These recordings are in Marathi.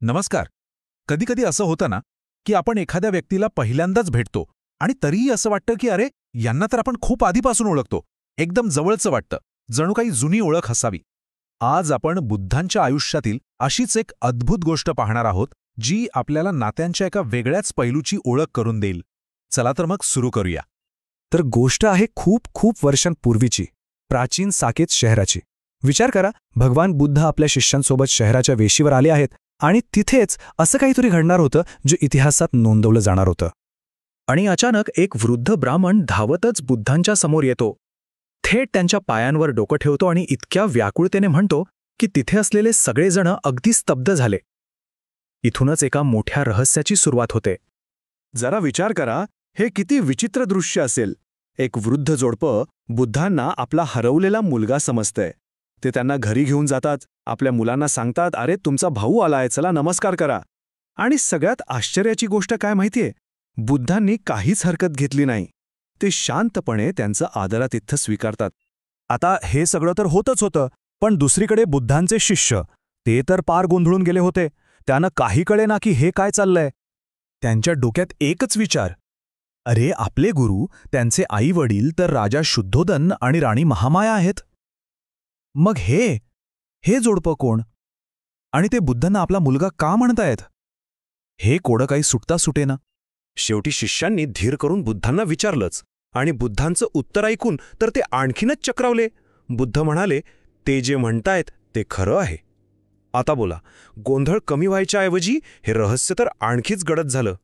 नमस्कार. कधीकधी असं होतं ना की आपण एखाद्या व्यक्तीला पहिल्यांदाच भेटतो आणि तरीही असं वाटतं की अरे यांना तर आपण खूप आधीपासून ओळखतो, एकदम जवळचं वाटतं, जणू काही जुनी ओळख असावी. आज आपण बुद्धांच्या आयुष्यातील अशीच एक अद्भुत गोष्ट पाहणार आहोत जी आपल्याला नात्यांच्या एका वेगळ्याच पैलूची ओळख करून देईल. चला तर मग सुरू करूया. तर गोष्ट आहे खूप खूप वर्षांपूर्वीची, प्राचीन साकेत शहराची. विचार करा, भगवान बुद्ध आपल्या शिष्यांसोबत शहराच्या वेशीवर आले आहेत आणि तिथेच असं काहीतरी घडणार होतं जे इतिहासात नोंदवलं जाणार होतं. आणि अचानक एक वृद्ध ब्राह्मण धावतच बुद्धांच्या समोर येतो, थेट त्यांच्या पायांवर डोकं ठेवतो आणि इतक्या व्याकुळतेने म्हणतो की तिथे असलेले सगळेजण अगदी स्तब्ध झाले. इथूनच एका मोठ्या रहस्याची सुरुवात होते. जरा विचार करा, हे किती विचित्र दृश्य असेल. एक वृद्ध जोडपं बुद्धांना आपला हरवलेला मुलगा समजतंय. ते त्यांना घरी घेऊन जातात, आपल्या मुलांना सांगतात, अरे तुमचा भाऊ आलाय, चला नमस्कार करा. आणि सगळ्यात आश्चर्याची गोष्ट काय माहितीये, बुद्धांनी काहीच हरकत घेतली नाही. ते शांतपणे त्यांचं आदरातिथ्य स्वीकारतात. आता हे सगळं तर होतच होतं, पण दुसरीकडे बुद्धांचे शिष्य ते तर पार गोंधळून गेले होते. त्यांना काही कळेना की हे काय चाललंय. त्यांच्या डोक्यात एकच विचार, अरे आपले गुरु, त्यांचे आई वडील तर राजा शुद्धोदन आणि राणी महामाया आहेत. मग हे जोडपं कोण? आणि ते बुद्धांना आपला मुलगा का म्हणतायत? हे कोडं काही सुटता सुटेना. शेवटी शिष्यांनी धीर करून बुद्धांना विचारलंच, आणि बुद्धांचं उत्तर ऐकून तर ते आणखीनच चक्रावले. बुद्ध म्हणाले, ते जे म्हणतायत ते खरं आहे. आता बोला, गोंधळ कमी व्हायच्या ऐवजी हे रहस्य तर आणखीच गडद झालं.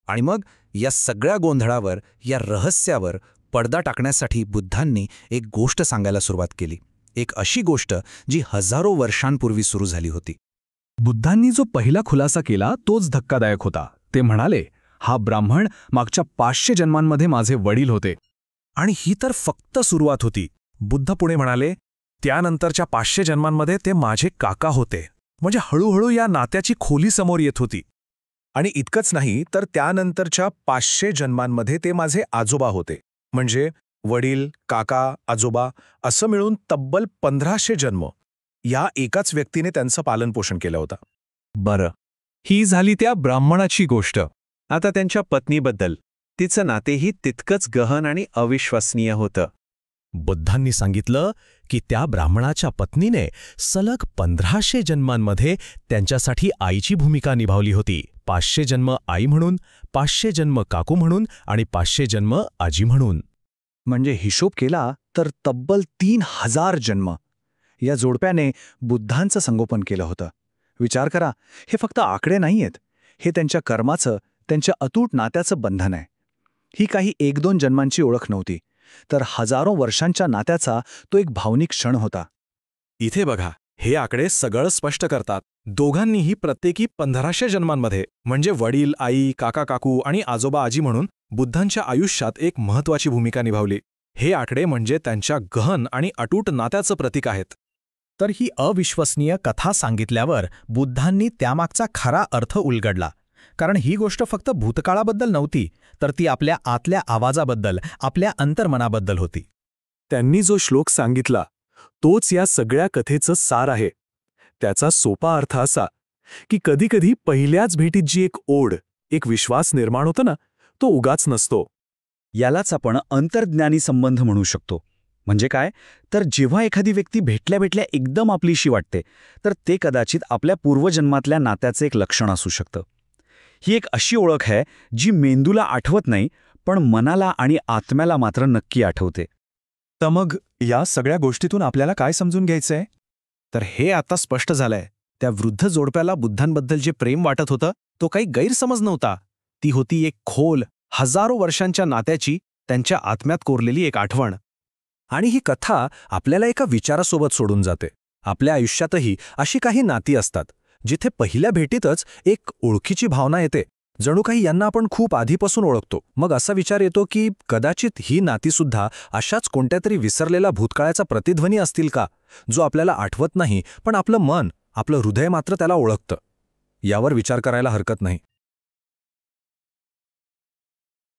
आणि मग या सगळ्या गोंधळावर, या रहस्यावर पडदा टाकण्यासाठी बुद्धांनी एक गोष्ट सांगायला सुरुवात केली. एक अशी गोष्ट जी हजारो वर्षांपूर्वी सुरू झाली होती. बुद्धांनी जो पहिला खुलासा केला तोच धक्कादायक होता. ते म्हणाले, हा ब्राह्मण मागच्या 500 जन्मांमध्ये माझे वडील होते. आणि ही तर फक्त सुरुवात होती. बुद्ध पुढे म्हणाले, त्यानंतरच्या 500 जन्मांमध्ये ते माझे काका होते. म्हणजे हळूहळू या नात्याची खोली समोर येत होती. आणि इतकंच नाही, तर त्यानंतरच्या 500 जन्मांमध्ये ते माझे आजोबा होते. म्हणजे वडील, काका, आजोबा असं मिळून तब्बल 1500 जन्म या एकाच व्यक्तीने त्यांचं पालनपोषण केलं होतं. बरं, ही झाली त्या ब्राह्मणाची गोष्ट. आता त्यांच्या पत्नीबद्दल. तिचं नातेही तितकंच गहन आणि अविश्वसनीय होतं. बुद्धांनी सांगितलं की त्या ब्राह्मणाच्या पत्नीने सलग 1500 जन्मांमध्ये त्यांच्यासाठी आईची भूमिका निभावली होती. 500 जन्म आई म्हणून, 500 जन्म काकू म्हणून आणि 500 जन्म आजी म्हणून. म्हणजे हिशोब केला तर तब्बल 3000 जन्म या जोडप्याने बुद्धांचं संगोपन केलं होतं. विचार करा, हे फक्त आकडे नाहीयेत, हे त्यांच्या कर्माचं, त्यांच्या अतूट नात्याचं बंधन आहे. ही काही 1-2 जन्मांची ओळख नव्हती, तर हजारो वर्षांच्या नात्याचा तो एक भावनिक क्षण होता. इथे बघा, हे आकडे सगळं स्पष्ट करतात. दोघांनीही प्रत्येकी 1500 जन्मांमध्ये, म्हणजे वडील, आई, काका, काकू आणि आजोबा, आजी म्हणून बुद्धांच्या आयुष्यात एक महत्त्वाची भूमिका निभावली. हे आकडे म्हणजे त्यांच्या गहन आणि अटूट नात्याचं प्रतीक आहेत. तर ही अविश्वसनीय कथा सांगितल्यावर बुद्धांनी त्यामागचा खरा अर्थ उलगडला. कारण ही गोष्ट फक्त भूतकाळाबद्दल नव्हती, तर ती आपल्या आतल्या आवाजाबद्दल, आपल्या अंतर्मनाबद्दल होती. त्यांनी जो श्लोक सांगितला तोच या सगळ्या कथेचं सार आहे. त्याचा सोपा अर्थ असा की कधीकधी पहिल्याच भेटीत जी एक ओढ, एक विश्वास निर्माण होतो ना, तो उगाच नसतो. यालाच आपण अंतर्ज्ञानी संबंध म्हणू शकतो. म्हणजे काय, तर जेव्हा एखादी व्यक्ती भेटल्या भेटल्या एकदम आपलीशी वाटते, तर ते कदाचित आपल्या पूर्वजन्मातल्या नात्याचं एक लक्षण असू शकतं. ही एक अशी ओळख आहे जी मेंदूला आठवत नाही, पण मनाला आणि आत्म्याला मात्र नक्की आठवते. तर मग या सगळ्या गोष्टीतून आपल्याला काय समजून घ्यायचंय? तर हे आता स्पष्ट झालंय, त्या वृद्ध जोडप्याला बुद्धांबद्दल जे प्रेम वाटत होतं तो काही गैरसमज नव्हता. ती होती एक खोल, हजारो वर्षांच्या नात्याची, त्यांच्या आत्म्यात कोरलेली एक आठवण. आणि ही कथा आपल्याला एका विचारासोबत सोडून जाते. आपल्या आयुष्यातही अशी काही नाती असतात जिथे पहिल्या भेटीतच एक ओळखीची भावना येते, जणू काही यांना आपण खूप आधीपासून ओळखतो. मग असा विचार येतो की कदाचित ही नातीसुद्धा अशाच कोणत्यातरी विसरलेला भूतकाळाचा प्रतिध्वनी असतील का, जो आपल्याला आठवत नाही, पण आपलं मन, आपलं हृदय मात्र त्याला ओळखतं. यावर विचार करायला हरकत नाही.